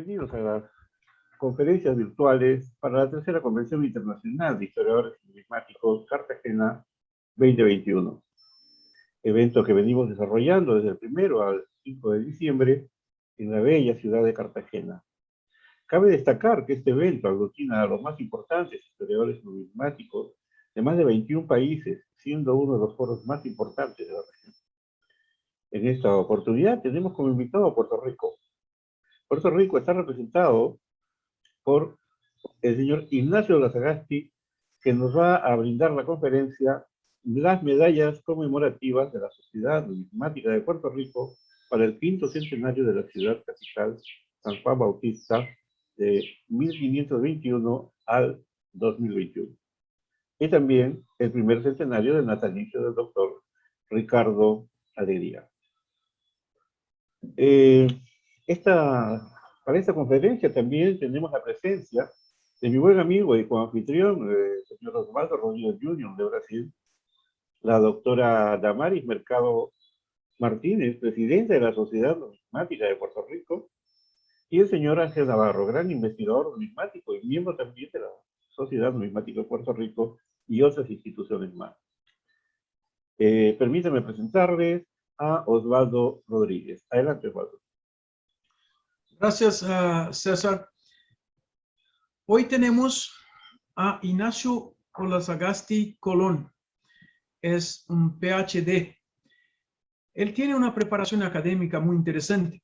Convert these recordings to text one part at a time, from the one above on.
bienvenidos a las conferencias virtuales para la tercera Convención Internacional de Historiadores Numismáticos Cartagena 2021. Evento que venimos desarrollando desde el 1 al 5 de diciembre en la bella ciudad de Cartagena. Cabe destacar que este evento aglutina a los más importantes historiadores numismáticos de más de 21 países, siendo uno de los foros más importantes de la región. En esta oportunidad tenemos como invitado a Puerto Rico. Puerto Rico está representado por el señor Ignacio de la Sagasti, que nos va a brindar la conferencia Las medallas conmemorativas de la Sociedad Numismática de Puerto Rico para el 5º centenario de la ciudad capital San Juan Bautista de 1521 al 2021. Y también el primer centenario del natalicio del doctor Ricardo Alegría. Para esta conferencia también tenemos la presencia de mi buen amigo y coanfitrión, el señor Osvaldo Rodríguez Jr. de Brasil, la doctora Damaris Mercado Martínez, presidenta de la Sociedad Numismática de Puerto Rico, y el señor Ángel Navarro, gran investigador numismático y miembro también de la Sociedad Numismática de Puerto Rico y otras instituciones más. Permítanme presentarles a Osvaldo Rodríguez. Adelante, Osvaldo. Gracias, César. Hoy tenemos a Ignacio Olazagasti Colón. Es un PhD. Él tiene una preparación académica muy interesante.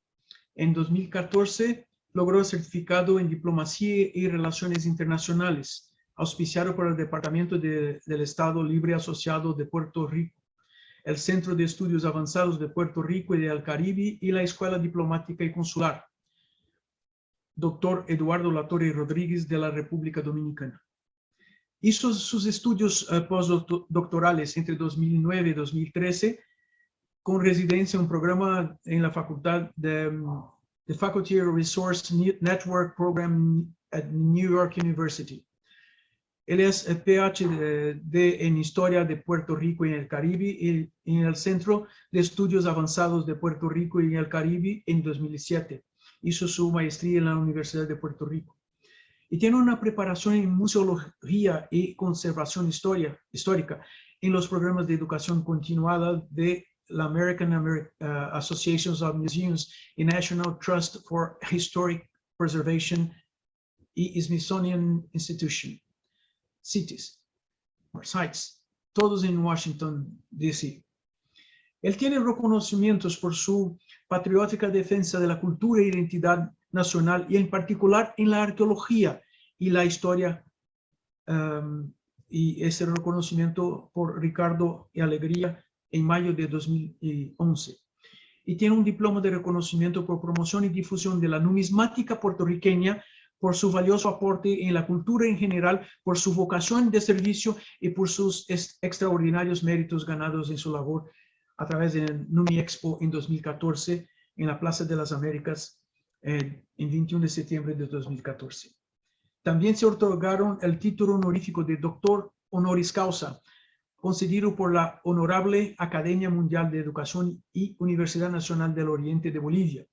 En 2014 logró el certificado en Diplomacia y Relaciones Internacionales, auspiciado por el Departamento del Estado Libre Asociado de Puerto Rico, el Centro de Estudios Avanzados de Puerto Rico y del Caribe y la Escuela Diplomática y Consular. Doctor Eduardo Latorre Rodríguez de la República Dominicana. Hizo sus estudios postdoctorales entre 2009 y 2013 con residencia en un programa en la facultad de Faculty Resource Network Program at New York University. Él es PhD en Historia de Puerto Rico y el Caribe y en el Centro de Estudios Avanzados de Puerto Rico y el Caribe en 2007. Hizo su maestría en la Universidad de Puerto Rico. Y tiene una preparación en museología y conservación histórica en los programas de educación continuada de la American Association of Museums y National Trust for Historic Preservation y Smithsonian Institution, CITES, todos en Washington, D.C. Él tiene reconocimientos por su patriótica defensa de la cultura e identidad nacional y en particular en la arqueología y la historia, y ese reconocimiento por Ricardo Alegría en mayo de 2011. Y tiene un diploma de reconocimiento por promoción y difusión de la numismática puertorriqueña, por su valioso aporte en la cultura en general, por su vocación de servicio y por sus extraordinarios méritos ganados en su labor a través del Numi Expo en 2014 en la Plaza de las Américas en 21 de septiembre de 2014. También se otorgaron el título honorífico de Doctor Honoris Causa, concedido por la Honorable Academia Mundial de Educación y Universidad Nacional del Oriente de Bolivia,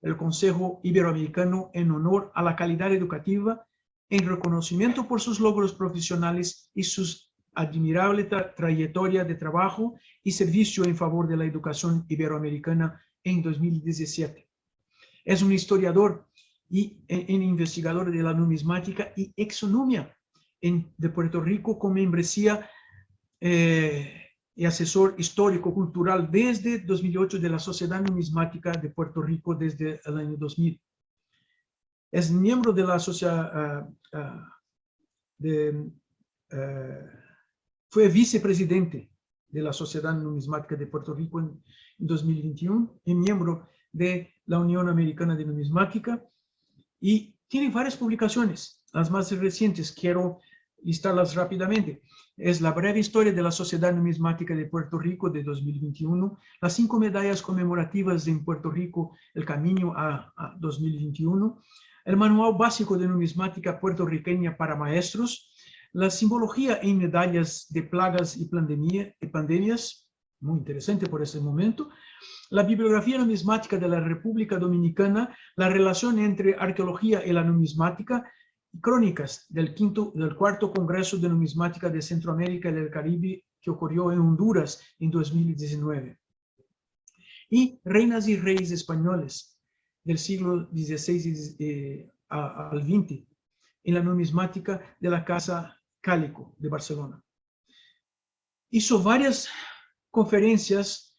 el Consejo Iberoamericano en honor a la calidad educativa, en reconocimiento por sus logros profesionales y sus admirable trayectoria de trabajo y servicio en favor de la educación iberoamericana en 2017. Es un historiador y investigador de la numismática y exonomía de Puerto Rico con membresía y asesor histórico-cultural desde 2008 de la Sociedad Numismática de Puerto Rico desde el año 2000. Es miembro de la sociedad fue vicepresidente de la Sociedad Numismática de Puerto Rico en 2021 y miembro de la Unión Americana de Numismática y tiene varias publicaciones. Las más recientes quiero listarlas rápidamente. Es la breve historia de la Sociedad Numismática de Puerto Rico de 2021, las 5 medallas conmemorativas en Puerto Rico, el camino a 2021, el manual básico de numismática puertorriqueña para maestros, la simbología en medallas de plagas y pandemias, muy interesante por ese momento. La bibliografía numismática de la República Dominicana, la relación entre arqueología y la numismática, crónicas del cuarto Congreso de Numismática de Centroamérica y del Caribe que ocurrió en Honduras en 2019. Y reinas y reyes españoles del siglo XVI al XX en la numismática de la Casa Cálico de Barcelona. Hizo varias conferencias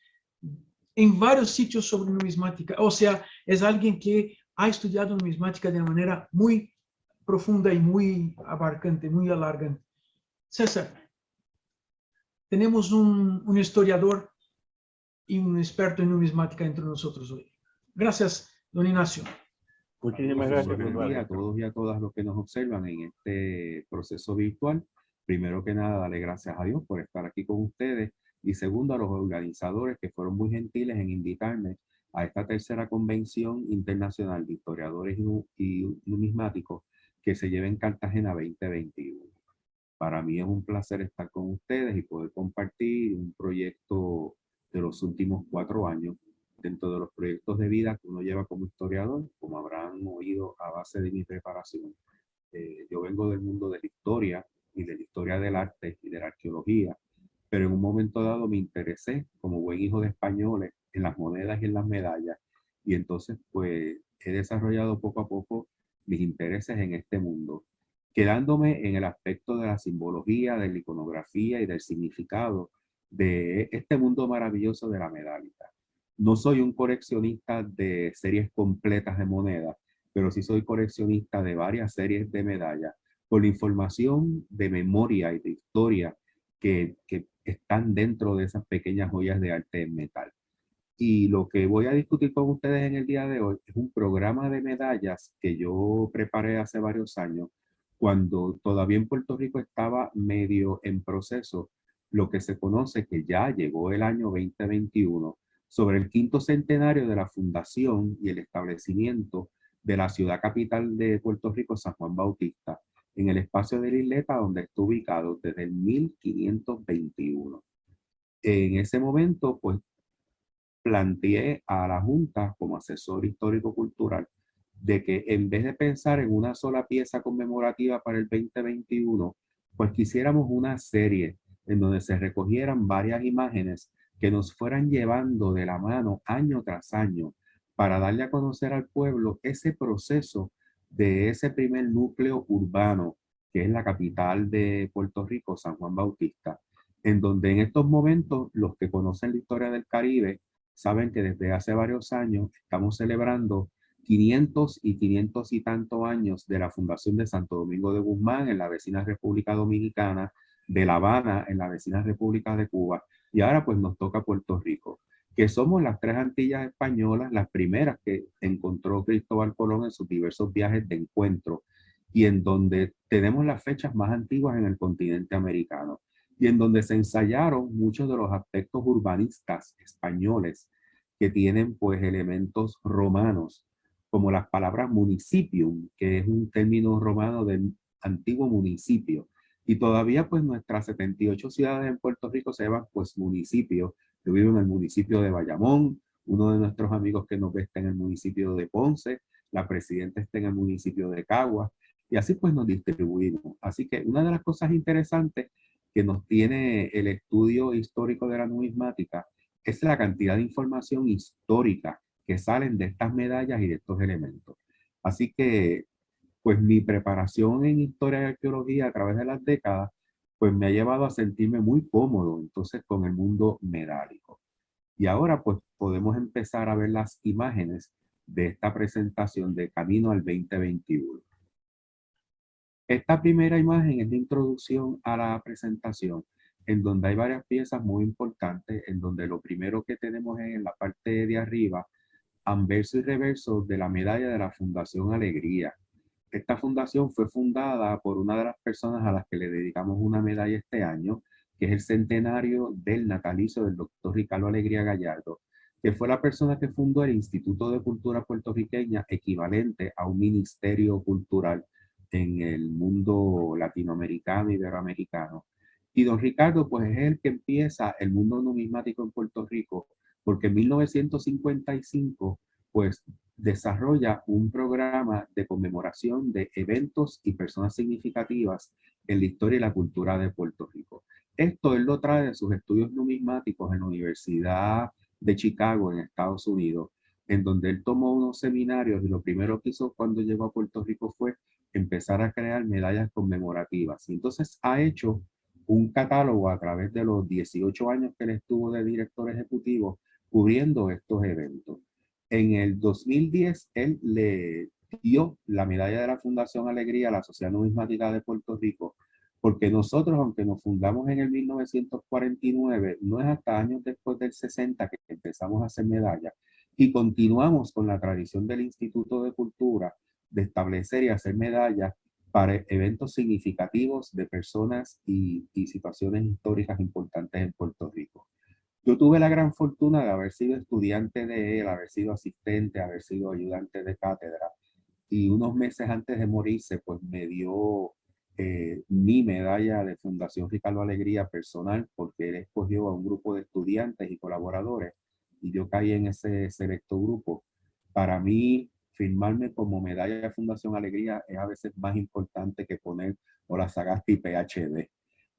en varios sitios sobre numismática, o sea, es alguien que ha estudiado numismática de manera muy profunda y muy abarcante, muy alargante. César, tenemos un historiador y un experto en numismática entre nosotros hoy. Gracias, don Ignacio. Muchísimas gracias, Buenos días a todos y a todas los que nos observan en este proceso virtual. Primero que nada, darle gracias a Dios por estar aquí con ustedes. Y segundo, a los organizadores que fueron muy gentiles en invitarme a esta tercera convención internacional de historiadores y numismáticos que se lleva en Cartagena 2021. Para mí es un placer estar con ustedes y poder compartir un proyecto de los últimos 4 años dentro de los proyectos de vida que uno lleva como historiador, como habrán oído a base de mi preparación. Yo vengo del mundo de la historia y de la historia del arte y de la arqueología, pero en un momento dado me interesé, como buen hijo de españoles, en las monedas y en las medallas, y entonces pues he desarrollado poco a poco mis intereses en este mundo, quedándome en el aspecto de la simbología, de la iconografía y del significado de este mundo maravilloso de la medallita. No soy un coleccionista de series completas de monedas, pero sí soy coleccionista de varias series de medallas por la información de memoria y de historia que están dentro de esas pequeñas joyas de arte en metal. Y lo que voy a discutir con ustedes en el día de hoy es un programa de medallas que yo preparé hace varios años, cuando todavía en Puerto Rico estaba medio en proceso lo que se conoce que ya llegó el año 2021, sobre el 5º centenario de la fundación y el establecimiento de la ciudad capital de Puerto Rico, San Juan Bautista, en el espacio de la isleta donde está ubicado desde el 1521. En ese momento, pues, planteé a la Junta como asesor histórico-cultural de que en vez de pensar en una sola pieza conmemorativa para el 2021, pues quisiéramos una serie en donde se recogieran varias imágenes que nos fueran llevando de la mano año tras año para darle a conocer al pueblo ese proceso de ese primer núcleo urbano que es la capital de Puerto Rico, San Juan Bautista, en donde en estos momentos los que conocen la historia del Caribe saben que desde hace varios años estamos celebrando 500 y tantos años de la fundación de Santo Domingo de Guzmán en la vecina República Dominicana, de La Habana en la vecina República de Cuba, y ahora pues nos toca Puerto Rico, que somos las 3 Antillas españolas, las primeras que encontró Cristóbal Colón en sus diversos viajes de encuentro, y en donde tenemos las fechas más antiguas en el continente americano, y en donde se ensayaron muchos de los aspectos urbanistas españoles que tienen pues elementos romanos, como las palabras municipium, que es un término romano del antiguo municipio. Y todavía pues nuestras 78 ciudades en Puerto Rico se llaman pues municipios. Yo vivo en el municipio de Bayamón, uno de nuestros amigos que nos ve está en el municipio de Ponce, la presidenta está en el municipio de Caguas, y así pues nos distribuimos. Así que una de las cosas interesantes que nos tiene el estudio histórico de la numismática es la cantidad de información histórica que salen de estas medallas y de estos elementos. Así que, pues mi preparación en historia y arqueología a través de las décadas, pues me ha llevado a sentirme muy cómodo entonces con el mundo medálico. Y ahora pues podemos empezar a ver las imágenes de esta presentación de Camino al 2021. Esta primera imagen es de introducción a la presentación, en donde hay varias piezas muy importantes, en donde lo primero que tenemos es en la parte de arriba, anverso y reverso de la medalla de la Fundación Alegría. Esta fundación fue fundada por una de las personas a las que le dedicamos una medalla este año, que es el centenario del natalicio del doctor Ricardo Alegría Gallardo, que fue la persona que fundó el Instituto de Cultura Puertorriqueña, equivalente a un ministerio cultural en el mundo latinoamericano y iberoamericano, Y don Ricardo, pues es el que empieza el mundo numismático en Puerto Rico, porque en 1955, pues desarrolla un programa de conmemoración de eventos y personas significativas en la historia y la cultura de Puerto Rico. Esto él lo trae de sus estudios numismáticos en la Universidad de Chicago, en Estados Unidos, en donde él tomó unos seminarios y lo primero que hizo cuando llegó a Puerto Rico fue empezar a crear medallas conmemorativas. Y entonces ha hecho un catálogo a través de los 18 años que él estuvo de director ejecutivo cubriendo estos eventos. En el 2010, él le dio la medalla de la Fundación Alegría a la Sociedad Numismática de Puerto Rico, porque nosotros, aunque nos fundamos en el 1949, no es hasta años después del 60 que empezamos a hacer medallas y continuamos con la tradición del Instituto de Cultura de establecer y hacer medallas para eventos significativos de personas y situaciones históricas importantes en Puerto Rico. Yo tuve la gran fortuna de haber sido estudiante de él, haber sido asistente, haber sido ayudante de cátedra, y unos meses antes de morirse, pues me dio mi medalla de Fundación Ricardo Alegría personal, porque él escogió a un grupo de estudiantes y colaboradores, y yo caí en ese selecto grupo. Para mí, firmarme como medalla de Fundación Alegría es a veces más importante que poner Hola Sagasti PhD,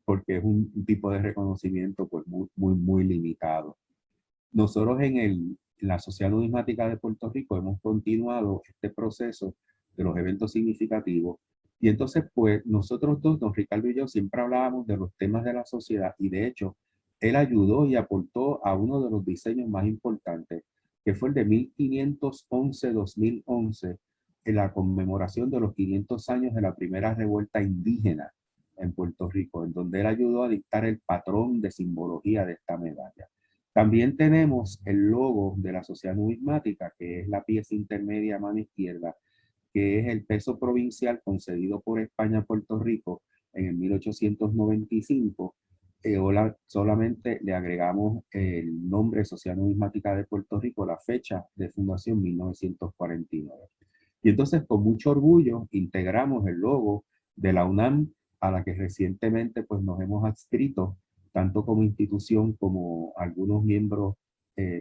porque es un tipo de reconocimiento pues muy limitado. Nosotros en la Sociedad Numismática de Puerto Rico hemos continuado este proceso de los eventos significativos, y entonces pues nosotros dos, don Ricardo y yo, siempre hablábamos de los temas de la sociedad, y de hecho él ayudó y aportó a uno de los diseños más importantes, que fue el de 1511-2011, en la conmemoración de los 500 años de la primera revuelta indígena en Puerto Rico, en donde él ayudó a dictar el patrón de simbología de esta medalla. También tenemos el logo de la Sociedad Numismática, que es la pieza intermedia a mano izquierda, que es el peso provincial concedido por España a Puerto Rico en el 1895. Solamente le agregamos el nombre Sociedad Numismática de Puerto Rico, la fecha de fundación 1949. Y entonces con mucho orgullo integramos el logo de la UNAM, a la que recientemente pues nos hemos adscrito tanto como institución como algunos miembros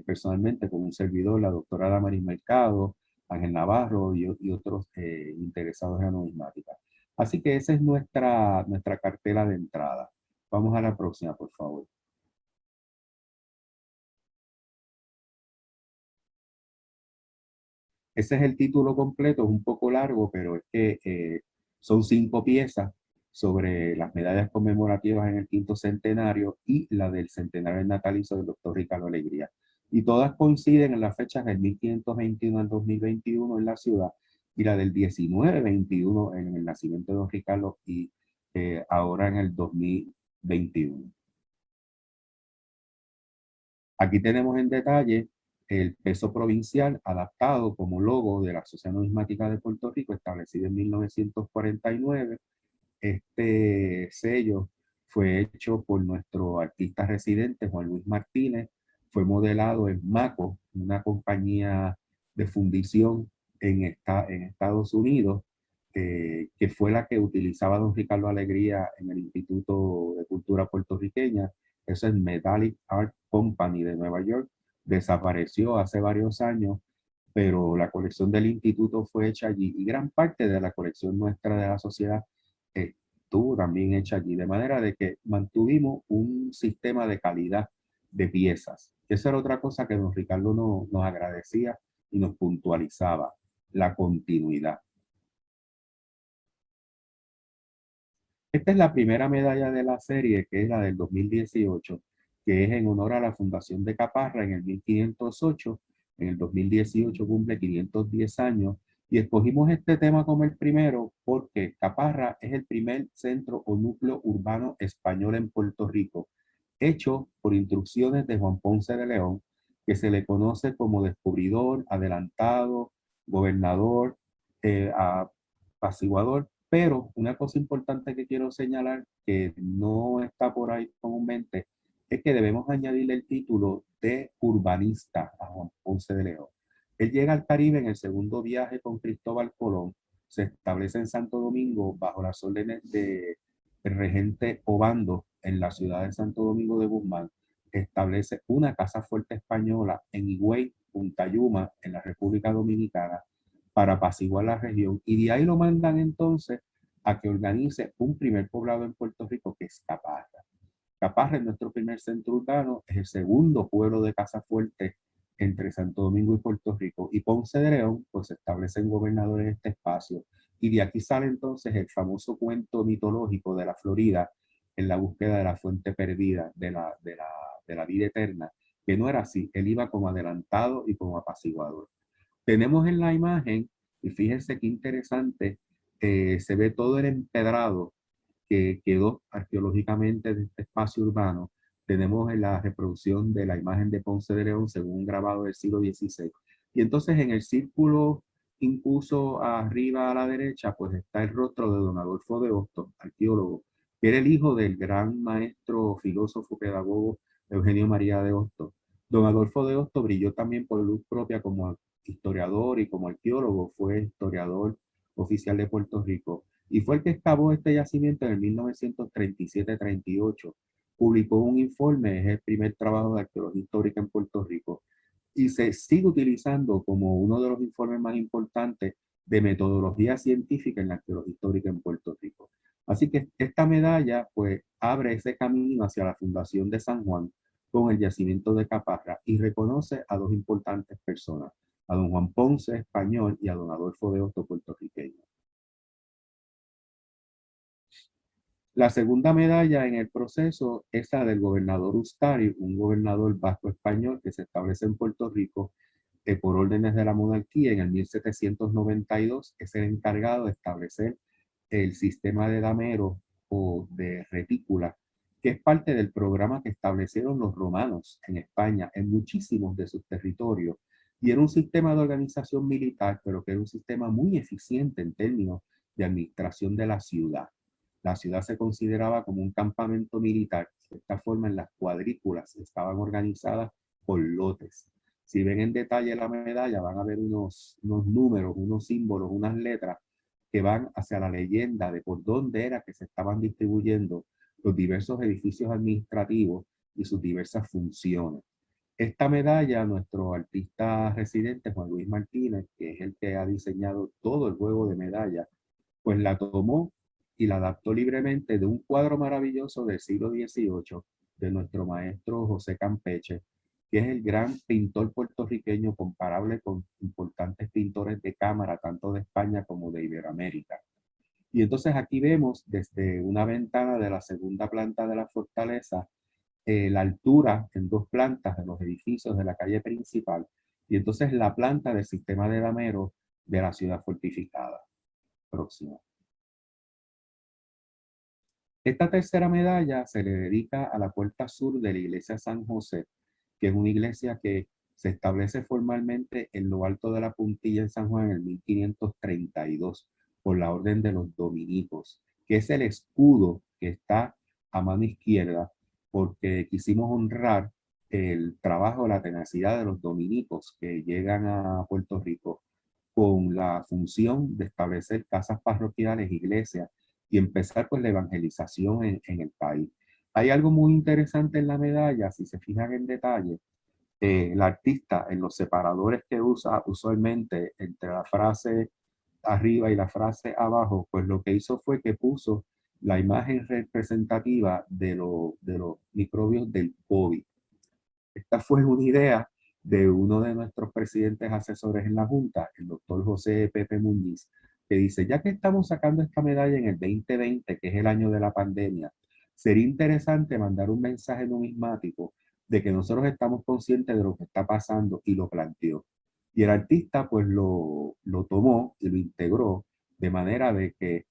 personalmente, como un servidor, la doctora Damaris Mercado, Ángel Navarro y otros interesados en la numismática. Así que esa es nuestra cartela de entrada. Vamos a la próxima, por favor. Ese es el título completo, es un poco largo, pero es que son 5 piezas sobre las medallas conmemorativas en el 5º centenario y la del centenario del natalicio del doctor Ricardo Alegría. Y todas coinciden en las fechas del 1521 al 2021 en la ciudad, y la del 1921 en el nacimiento de don Ricardo, y ahora en el 2021. Aquí tenemos en detalle el peso provincial adaptado como logo de la Sociedad Numismática de Puerto Rico, establecido en 1949. Este sello fue hecho por nuestro artista residente, Juan Luis Martínez. Fue modelado en Maco, una compañía de fundición en Estados Unidos, que fue la que utilizaba don Ricardo Alegría en el Instituto de Cultura Puertorriqueña. Eso es Metallic Art Company de Nueva York. Desapareció hace varios años, pero la colección del instituto fue hecha allí, y gran parte de la colección nuestra de la sociedad estuvo también hecha allí, de manera de que mantuvimos un sistema de calidad de piezas. Esa era otra cosa que don Ricardo nos agradecía y nos puntualizaba, la continuidad. Esta es la primera medalla de la serie, que es la del 2018, que es en honor a la fundación de Caparra en el 1508. En el 2018 cumple 510 años, y escogimos este tema como el primero porque Caparra es el primer centro o núcleo urbano español en Puerto Rico, hecho por instrucciones de Juan Ponce de León, que se le conoce como descubridor, adelantado, gobernador, apaciguador. Pero una cosa importante que quiero señalar, que no está por ahí comúnmente, es que debemos añadirle el título de urbanista a Juan Ponce de León. Él llega al Caribe en el segundo viaje con Cristóbal Colón, se establece en Santo Domingo bajo las órdenes del regente Obando, en la ciudad de Santo Domingo de Guzmán, establece una casa fuerte española en Higüey, Punta Yuma, en la República Dominicana, para apaciguar la región. Y de ahí lo mandan entonces a que organice un primer poblado en Puerto Rico, que es Caparra. Caparra es nuestro primer centro urbano, es el segundo pueblo de casa fuerte entre Santo Domingo y Puerto Rico. Y Ponce de León, pues se establecen gobernadores en este espacio. Y de aquí sale entonces el famoso cuento mitológico de la Florida en la búsqueda de la fuente perdida de la vida eterna, que no era así. Él iba como adelantado y como apaciguador. Tenemos en la imagen, y fíjense qué interesante, se ve todo el empedrado que quedó arqueológicamente de este espacio urbano. Tenemos en la reproducción de la imagen de Ponce de León según un grabado del siglo XVI. Y entonces en el círculo impuso arriba a la derecha, pues está el rostro de don Adolfo de Hostos, arqueólogo, que era el hijo del gran maestro, filósofo, pedagogo Eugenio María de Hostos. Don Adolfo de Hostos brilló también por luz propia como historiador y como arqueólogo, fue historiador oficial de Puerto Rico y fue el que excavó este yacimiento en el 1937-38. Publicó un informe, es el primer trabajo de arqueología histórica en Puerto Rico y se sigue utilizando como uno de los informes más importantes de metodología científica en la arqueología histórica en Puerto Rico. Así que esta medalla pues abre ese camino hacia la fundación de San Juan con el yacimiento de Caparra y reconoce a dos importantes personas, a don Juan Ponce, español, y a don Adolfo de Hostos, puertorriqueño. La segunda medalla en el proceso es la del gobernador Ustari, un gobernador vasco español que se establece en Puerto Rico por órdenes de la monarquía en el 1792. Es el encargado de establecer el sistema de dameros o de retícula, que es parte del programa que establecieron los romanos en España en muchísimos de sus territorios. Y era un sistema de organización militar, pero que era un sistema muy eficiente en términos de administración de la ciudad. La ciudad se consideraba como un campamento militar. De esta forma, en las cuadrículas estaban organizadas por lotes. Si ven en detalle la medalla, van a ver unos números, unos símbolos, unas letras que van hacia la leyenda de por dónde era que se estaban distribuyendo los diversos edificios administrativos y sus diversas funciones. Esta medalla, nuestro artista residente, Juan Luis Martínez, que es el que ha diseñado todo el juego de medallas, pues la tomó y la adaptó libremente de un cuadro maravilloso del siglo XVIII de nuestro maestro José Campeche, que es el gran pintor puertorriqueño comparable con importantes pintores de cámara, tanto de España como de Iberoamérica. Y entonces aquí vemos desde una ventana de la segunda planta de la fortaleza la altura en dos plantas de los edificios de la calle principal y entonces la planta del sistema de dameros de la ciudad fortificada. Próximo. Esta tercera medalla se le dedica a la puerta sur de la iglesia San José, que es una iglesia que se establece formalmente en lo alto de la Puntilla en San Juan en el 1532 por la orden de los dominicos, que es el escudo que está a mano izquierda porque quisimos honrar el trabajo, la tenacidad de los dominicos que llegan a Puerto Rico con la función de establecer casas parroquiales, iglesias y empezar pues la evangelización en el país. Hay algo muy interesante en la medalla, si se fijan en detalle, el artista en los separadores que usa usualmente entre la frase arriba y la frase abajo, pues lo que hizo fue que puso la imagen representativa de los microbios del COVID. Esta fue una idea de uno de nuestros presidentes asesores en la Junta, el doctor José Pepe Muñiz, que dice, ya que estamos sacando esta medalla en el 2020, que es el año de la pandemia, sería interesante mandar un mensaje numismático de que nosotros estamos conscientes de lo que está pasando y lo planteó. Y el artista pues lo tomó y lo integró de manera de que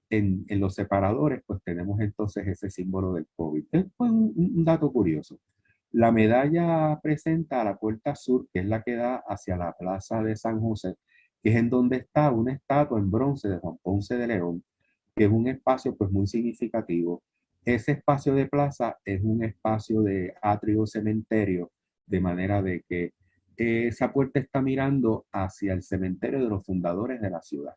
en los separadores pues tenemos entonces ese símbolo del COVID. Es pues, un dato curioso. La medalla presenta a la puerta sur, que es la que da hacia la plaza de San José, que es en donde está una estatua en bronce de Juan Ponce de León, que es un espacio pues muy significativo. Ese espacio de plaza es un espacio de atrio cementerio, de manera de que esa puerta está mirando hacia el cementerio de los fundadores de la ciudad.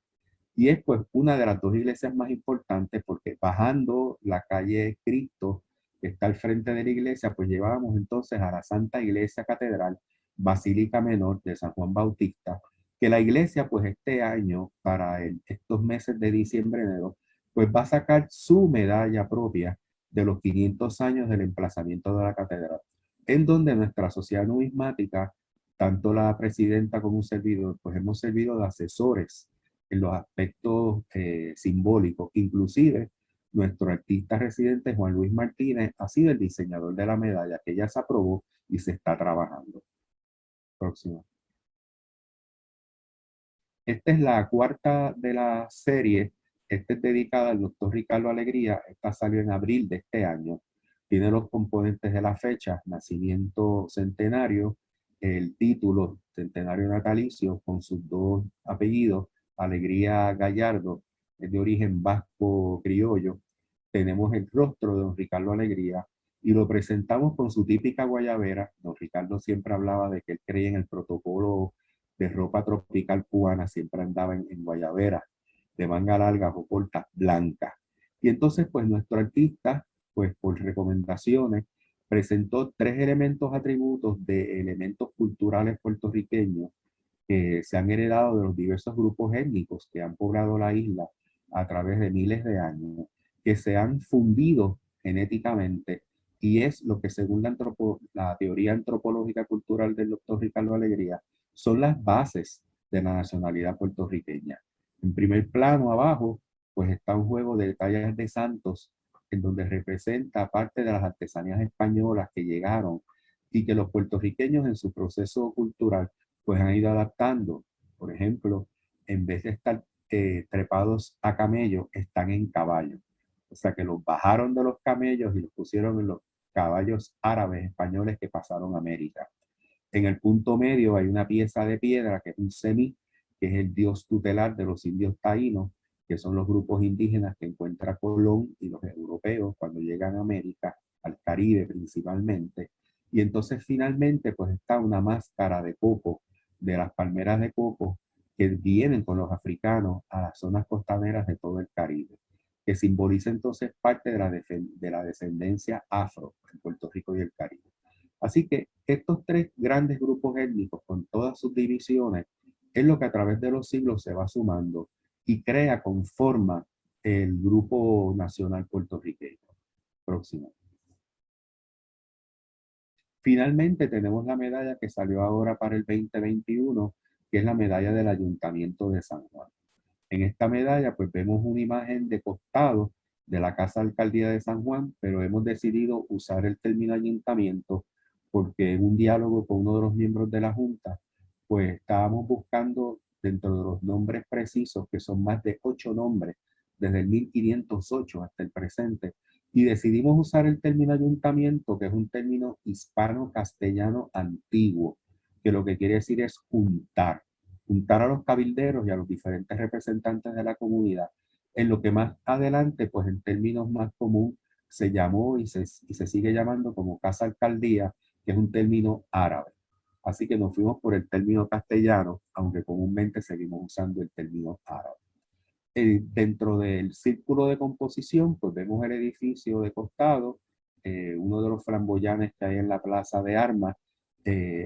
Y es pues una de las dos iglesias más importantes porque bajando la calle Cristo que está al frente de la iglesia, pues llevábamos entonces a la Santa Iglesia Catedral, Basílica Menor de San Juan Bautista, que la iglesia pues este año, para estos meses de diciembre, enero, pues va a sacar su medalla propia de los 500 años del emplazamiento de la catedral, en donde nuestra sociedad numismática, tanto la presidenta como un servidor, pues hemos servido de asesores en los aspectos simbólicos. Inclusive, nuestro artista residente Juan Luis Martínez ha sido el diseñador de la medalla que ya se aprobó y se está trabajando. Próximo. Esta es la cuarta de la serie. Esta es dedicada al doctor Ricardo Alegría. Esta salió en abril de este año. Tiene los componentes de la fecha: nacimiento centenario, el título centenario natalicio con sus dos apellidos, Alegría Gallardo, es de origen vasco criollo. Tenemos el rostro de don Ricardo Alegría y lo presentamos con su típica guayabera. Don Ricardo siempre hablaba de que él creía en el protocolo de ropa tropical cubana, siempre andaba en guayabera, de manga larga o corta, blanca. Y entonces, pues nuestro artista, pues por recomendaciones, presentó 3 elementos atributos de elementos culturales puertorriqueños que se han heredado de los diversos grupos étnicos que han poblado la isla a través de miles de años, que se han fundido genéticamente, y es lo que según la teoría antropológica cultural del doctor Ricardo Alegría, son las bases de la nacionalidad puertorriqueña. En primer plano, abajo, pues está un juego de tallas de santos, en donde representa parte de las artesanías españolas que llegaron y que los puertorriqueños en su proceso cultural pues han ido adaptando. Por ejemplo, en vez de estar trepados a camellos, están en caballo. O sea que los bajaron de los camellos y los pusieron en los caballos árabes españoles que pasaron a América. En el punto medio hay una pieza de piedra que es un semí, que es el dios tutelar de los indios taínos, que son los grupos indígenas que encuentra Colón y los europeos cuando llegan a América, al Caribe principalmente. Y entonces finalmente pues está una máscara de coco, de las palmeras de coco, que vienen con los africanos a las zonas costaneras de todo el Caribe, que simboliza entonces parte de la descendencia afro en Puerto Rico y el Caribe. Así que estos 3 grandes grupos étnicos, con todas sus divisiones, es lo que a través de los siglos se va sumando y conforma el Grupo Nacional Puertorriqueño. Próximo. Finalmente tenemos la medalla que salió ahora para el 2021, que es la medalla del Ayuntamiento de San Juan. En esta medalla pues vemos una imagen de costado de la Casa Alcaldía de San Juan, pero hemos decidido usar el término ayuntamiento porque en un diálogo con uno de los miembros de la Junta, pues estábamos buscando dentro de los nombres precisos, que son más de 8 nombres, desde el 1508 hasta el presente, y decidimos usar el término ayuntamiento, que es un término hispano-castellano antiguo, que lo que quiere decir es juntar a los cabilderos y a los diferentes representantes de la comunidad, en lo que más adelante, pues en términos más común, se llamó y se sigue llamando como Casa Alcaldía, que es un término árabe. Así que nos fuimos por el término castellano, aunque comúnmente seguimos usando el término árabe. Dentro del círculo de composición, pues vemos el edificio de costado, uno de los flamboyanes que hay en la Plaza de Armas,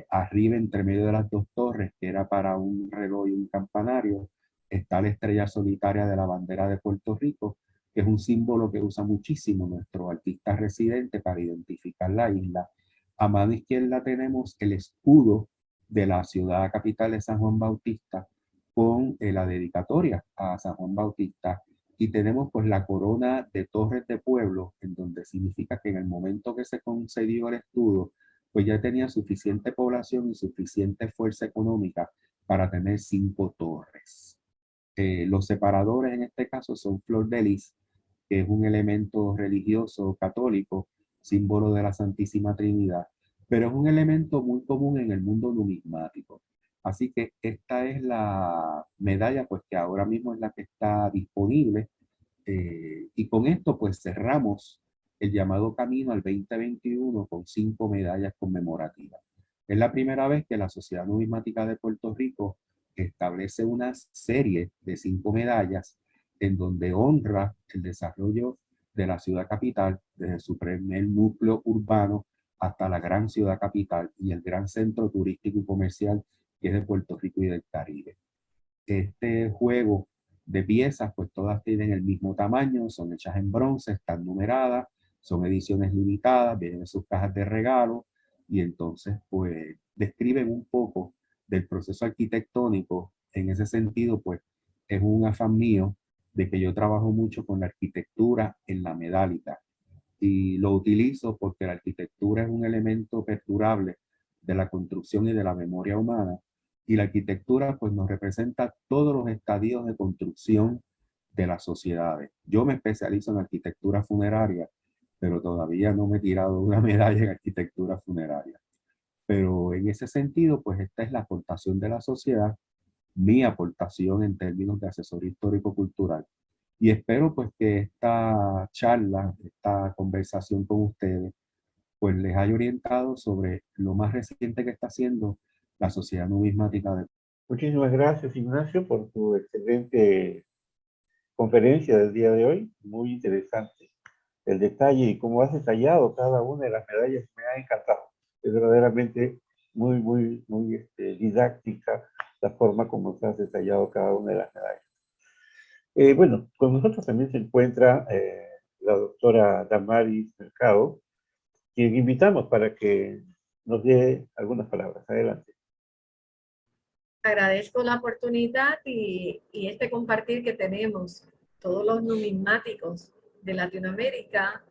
arriba entre medio de las 2 torres, que era para un reloj y un campanario, está la estrella solitaria de la bandera de Puerto Rico, que es un símbolo que usa muchísimo nuestro artista residente para identificar la isla. A mano izquierda tenemos el escudo de la ciudad capital de San Juan Bautista, con la dedicatoria a San Juan Bautista, y tenemos pues la corona de Torres de Pueblo, en donde significa que en el momento que se concedió el escudo, pues ya tenía suficiente población y suficiente fuerza económica para tener 5 torres. Los separadores en este caso son flor de lis, que es un elemento religioso católico, símbolo de la Santísima Trinidad, pero es un elemento muy común en el mundo numismático. Así que esta es la medalla, pues que ahora mismo es la que está disponible. Y con esto pues cerramos el llamado camino al 2021 con 5 medallas conmemorativas. Es la primera vez que la Sociedad Numismática de Puerto Rico establece una serie de 5 medallas en donde honra el desarrollo de la ciudad capital, desde su primer núcleo urbano hasta la gran ciudad capital y el gran centro turístico y comercial que es de Puerto Rico y del Caribe. Este juego de piezas, pues todas tienen el mismo tamaño, son hechas en bronce, están numeradas, son ediciones limitadas, vienen en sus cajas de regalo y entonces pues describen un poco del proceso arquitectónico. En ese sentido, pues es un afán mío de que yo trabajo mucho con la arquitectura en la medálica y lo utilizo porque la arquitectura es un elemento perdurable de la construcción y de la memoria humana, y la arquitectura pues nos representa todos los estadios de construcción de las sociedades. Yo me especializo en arquitectura funeraria, pero todavía no me he tirado una medalla en arquitectura funeraria. Pero en ese sentido, pues esta es la aportación de la sociedad, mi aportación en términos de asesoría histórico-cultural. Y espero pues que esta charla, esta conversación con ustedes, pues les haya orientado sobre lo más reciente que está haciendo la Sociedad Numismática de... Muchísimas gracias, Ignacio, por tu excelente conferencia del día de hoy. Muy interesante. El detalle y cómo has detallado cada una de las medallas me ha encantado. Es verdaderamente muy didáctica la forma como has detallado cada una de las medallas. Bueno, con nosotros también se encuentra la doctora Damaris Mercado, quien invitamos para que nos dé algunas palabras. Adelante. Agradezco la oportunidad y este compartir que tenemos todos los numismáticos de Latinoamérica,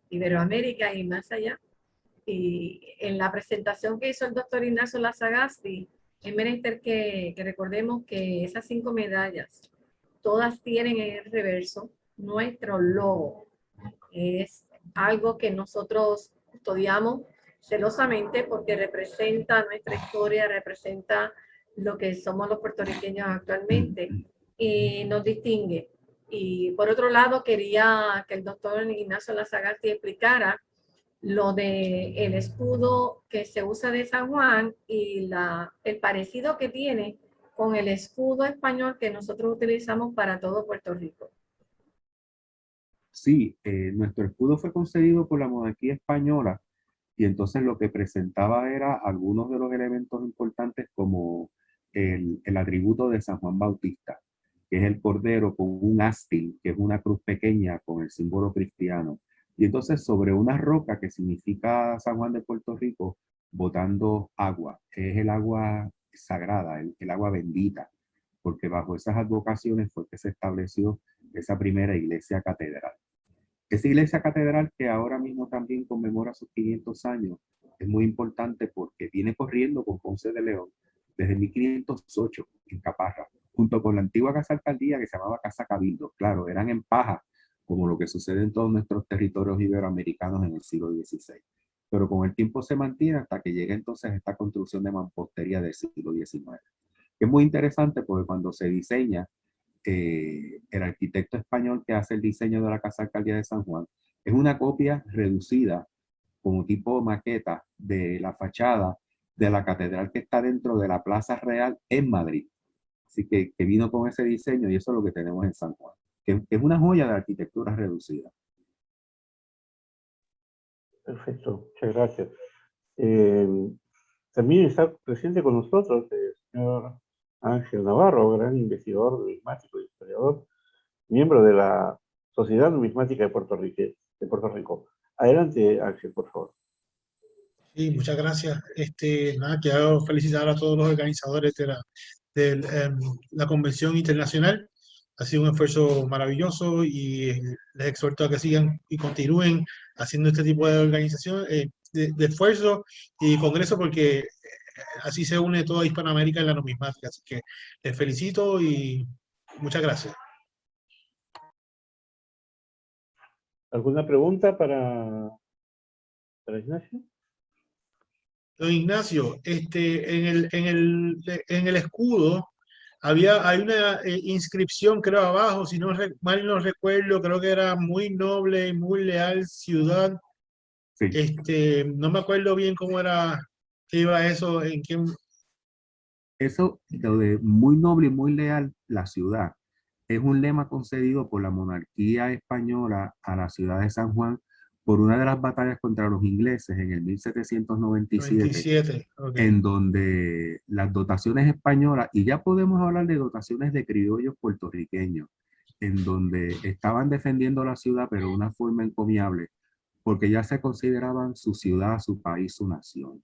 Iberoamérica y más allá. Y en la presentación que hizo el doctor Ignacio Lazagasti, es menester que recordemos que esas 5 medallas, todas tienen en el reverso nuestro logo. Es algo que nosotros custodiamos celosamente porque representa nuestra historia, representa lo que somos los puertorriqueños actualmente y nos distingue. Y por otro lado, quería que el doctor Ignacio Lazagasti explicara lo de el escudo que se usa de San Juan y el parecido que tiene con el escudo español que nosotros utilizamos para todo Puerto Rico. Sí, nuestro escudo fue concedido por la monarquía española y entonces lo que presentaba era algunos de los elementos importantes como el atributo de San Juan Bautista, que es el cordero con un ástil, que es una cruz pequeña con el símbolo cristiano. Y entonces sobre una roca que significa San Juan de Puerto Rico, botando agua, que es el agua sagrada, el agua bendita, porque bajo esas advocaciones fue que se estableció esa primera iglesia catedral. Esa iglesia catedral que ahora mismo también conmemora sus 500 años es muy importante porque viene corriendo con Ponce de León desde 1508 en Caparra, junto con la antigua casa alcaldía que se llamaba Casa Cabildo. Claro, eran en paja, como lo que sucede en todos nuestros territorios iberoamericanos en el siglo XVI. Pero con el tiempo se mantiene hasta que llega entonces esta construcción de mampostería del siglo XIX. Es muy interesante porque cuando se diseña el arquitecto español que hace el diseño de la Casa Alcaldía de San Juan, es una copia reducida como tipo maqueta de la fachada de la catedral que está dentro de la Plaza Real en Madrid. Así que vino con ese diseño y eso es lo que tenemos en San Juan, que es una joya de arquitectura reducida. Perfecto, muchas gracias. También está presente con nosotros el señor Ángel Navarro, gran investigador numismático y historiador, miembro de la Sociedad Numismática de Puerto Rico. Adelante, Ángel, por favor. Sí, muchas gracias. Nada, quiero felicitar a todos los organizadores de la Convención Internacional. Ha sido un esfuerzo maravilloso y les exhorto a que sigan y continúen haciendo este tipo de organización, de esfuerzo y congreso, porque así se une toda Hispanoamérica en la numismática. Así que les felicito y muchas gracias. ¿Alguna pregunta para Ignacio? Don Ignacio, en el escudo hay una inscripción, creo, abajo, si no mal no recuerdo, creo que era muy noble y muy leal ciudad. Sí. No me acuerdo bien cómo era, qué iba eso, en qué... Eso, lo de muy noble y muy leal, la ciudad, es un lema concedido por la monarquía española a la ciudad de San Juan por una de las batallas contra los ingleses en el 1797, 27, ok. en donde las dotaciones españolas, y ya podemos hablar de dotaciones de criollos puertorriqueños, en donde estaban defendiendo la ciudad, pero de una forma encomiable, porque ya se consideraban su ciudad, su país, su nación.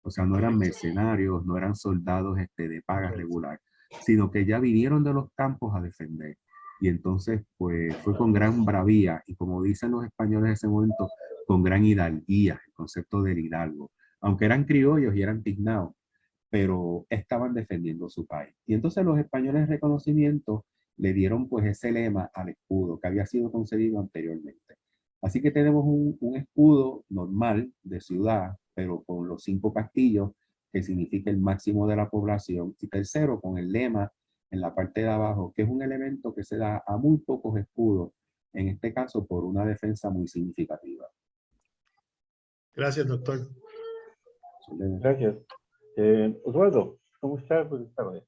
O sea, no eran mercenarios, no eran soldados de paga regular, sino que ya vinieron de los campos a defender. Y entonces, pues, fue con gran bravía, y como dicen los españoles en ese momento, con gran hidalguía, el concepto del hidalgo. Aunque eran criollos y eran tignados, pero estaban defendiendo su país. Y entonces los españoles de reconocimiento le dieron pues ese lema al escudo que había sido concedido anteriormente. Así que tenemos un escudo normal de ciudad, pero con los 5 castillos, que significa el máximo de la población, y tercero con el lema en la parte de abajo, que es un elemento que se da a muy pocos escudos, en este caso por una defensa muy significativa. Gracias, doctor. Gracias. Osvaldo, ¿cómo estás? Buenas tardes.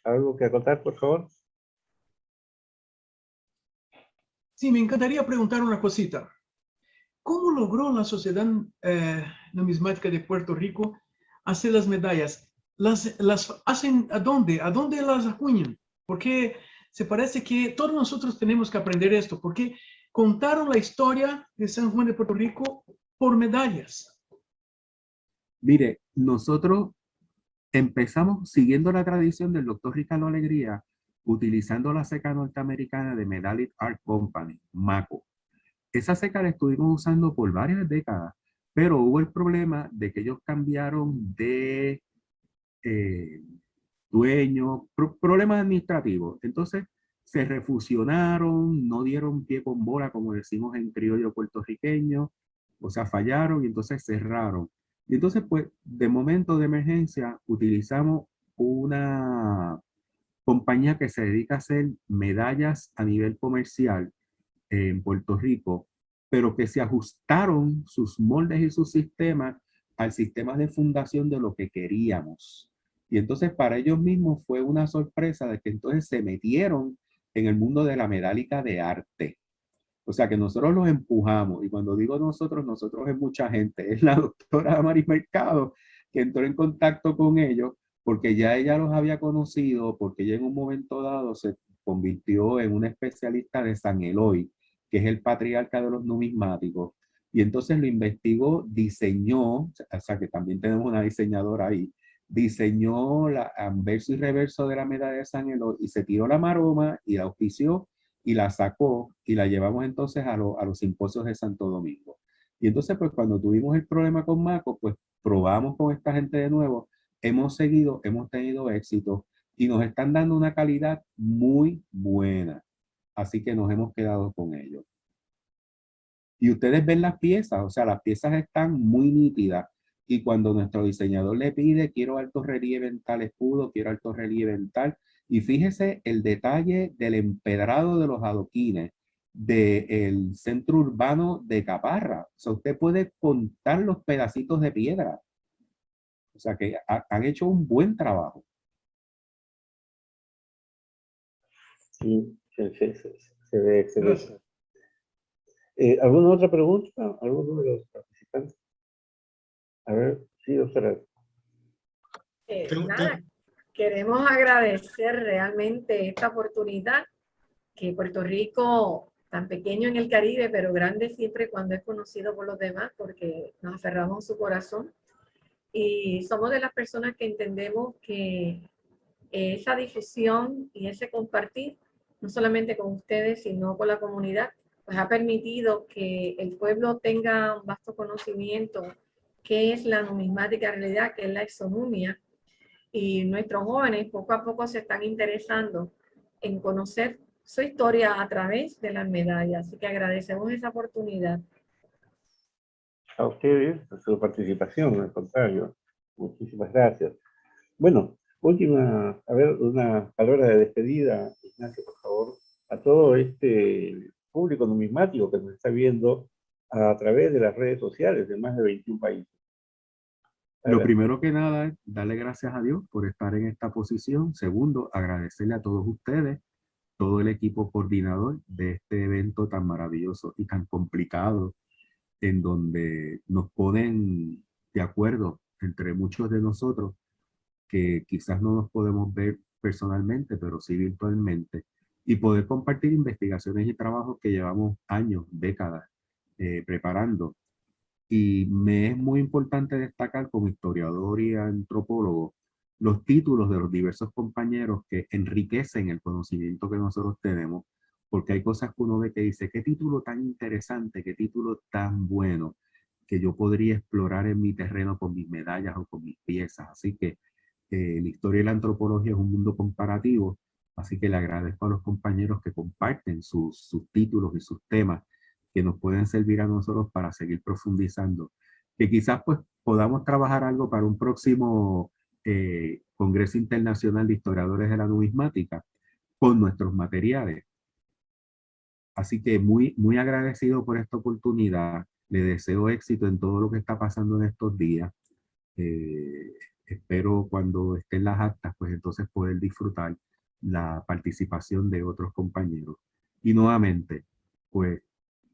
¿Algo que acotar, por favor? Sí, me encantaría preguntar una cosita. ¿Cómo logró la Sociedad Numismática de Puerto Rico hacer las medallas? ¿Las hacen a dónde? ¿A dónde las acuñan? Porque se parece que todos nosotros tenemos que aprender esto. Porque contaron la historia de San Juan de Puerto Rico por medallas. Mire, nosotros empezamos siguiendo la tradición del doctor Ricardo Alegría, utilizando la ceca norteamericana de Medallic Art Company, MACO. Esa ceca la estuvimos usando por varias décadas, pero hubo el problema de que ellos cambiaron de dueño, problemas administrativos. Entonces se refusionaron, no dieron pie con bola, como decimos en criollo puertorriqueño, o sea, fallaron y entonces cerraron. Y entonces, pues, de momento de emergencia, utilizamos una compañía que se dedica a hacer medallas a nivel comercial en Puerto Rico, pero que se ajustaron sus moldes y sus sistemas al sistema de fundación de lo que queríamos. Y entonces para ellos mismos fue una sorpresa de que entonces se metieron en el mundo de la medálica de arte. O sea que nosotros los empujamos, y cuando digo nosotros, nosotros es mucha gente, es la doctora Maris Mercado que entró en contacto con ellos porque ya ella los había conocido, porque ella en un momento dado se convirtió en una especialista de San Eloy, que es el patriarca de los numismáticos, y entonces lo investigó, diseñó, o sea que también tenemos una diseñadora ahí, diseñó la anverso y reverso de la medalla de San Eloy y se tiró la maroma y la auspició y la sacó y la llevamos entonces a los simposios de Santo Domingo. Y entonces, pues cuando tuvimos el problema con Maco, pues probamos con esta gente de nuevo, hemos seguido, hemos tenido éxito y nos están dando una calidad muy buena. Así que nos hemos quedado con ellos. Y ustedes ven las piezas, o sea, las piezas están muy nítidas. Y cuando nuestro diseñador le pide, quiero alto relieve en tal escudo, quiero alto relieve en tal, y fíjese el detalle del empedrado de los adoquines del centro urbano de Caparra. O sea, usted puede contar los pedacitos de piedra. O sea, que han hecho un buen trabajo. Sí, se ve excelente. ¿Alguna otra pregunta? ¿Alguno de los participantes? A ver, sí, doctora. Nada, queremos agradecer realmente esta oportunidad que Puerto Rico, tan pequeño en el Caribe, pero grande siempre cuando es conocido por los demás, porque nos aferramos a su corazón. Y somos de las personas que entendemos que esa difusión y ese compartir, no solamente con ustedes, sino con la comunidad, pues ha permitido que el pueblo tenga un vasto conocimiento qué es la numismática en realidad, qué es la exonumia, y nuestros jóvenes poco a poco se están interesando en conocer su historia a través de las medallas. Así que agradecemos esa oportunidad. A ustedes, por su participación, al contrario. Muchísimas gracias. Bueno, última, a ver, una palabra de despedida, Ignacio, por favor, a todo este público numismático que nos está viendo a través de las redes sociales de más de 21 países. Lo primero que nada es darle gracias a Dios por estar en esta posición. Segundo, agradecerle a todos ustedes todo el equipo coordinador de este evento tan maravilloso y tan complicado, en donde nos ponen de acuerdo entre muchos de nosotros que quizás no nos podemos ver personalmente, pero sí virtualmente, y poder compartir investigaciones y trabajos que llevamos años, décadas preparando. Y me es muy importante destacar como historiador y antropólogo los títulos de los diversos compañeros que enriquecen el conocimiento que nosotros tenemos, porque hay cosas que uno ve que dice, qué título tan interesante, qué título tan bueno, que yo podría explorar en mi terreno con mis medallas o con mis piezas. Así que la historia y la antropología es un mundo comparativo, así que le agradezco a los compañeros que comparten sus títulos y sus temas que nos pueden servir a nosotros para seguir profundizando. Que quizás pues podamos trabajar algo para un próximo Congreso Internacional de Historiadores de la Numismática con nuestros materiales. Así que muy agradecido por esta oportunidad. Le deseo éxito en todo lo que está pasando en estos días. Eh, Espero cuando estén las actas, pues entonces poder disfrutar la participación de otros compañeros. Y nuevamente, pues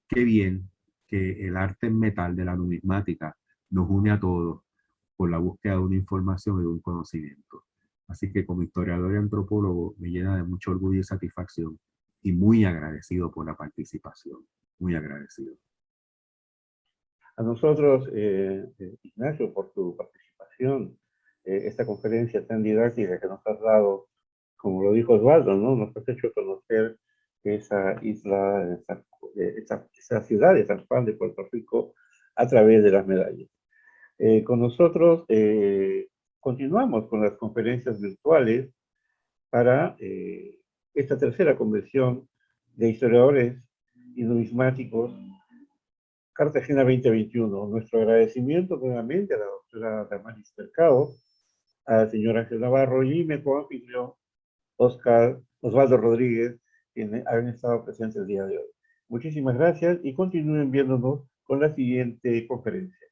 qué bien que el arte en metal de la numismática nos une a todos por la búsqueda de una información y de un conocimiento. Así que como historiador y antropólogo me llena de mucho orgullo y satisfacción y muy agradecido por la participación. Muy agradecido. A nosotros, Ignacio, por tu participación, esta conferencia tan didáctica que nos has dado, como lo dijo Osvaldo, ¿no? Nos has hecho conocer esa isla, esa ciudad de San Juan de Puerto Rico a través de las medallas. Con nosotros continuamos con las conferencias virtuales para esta tercera convención de historiadores y numismáticos Cartagena 2021. Nuestro agradecimiento nuevamente a la doctora Damaris Mercado, al señor Ángel Navarro y mi coanfitrión Osvaldo Rodríguez, quienes han estado presentes el día de hoy. Muchísimas gracias y continúen viéndonos con la siguiente conferencia.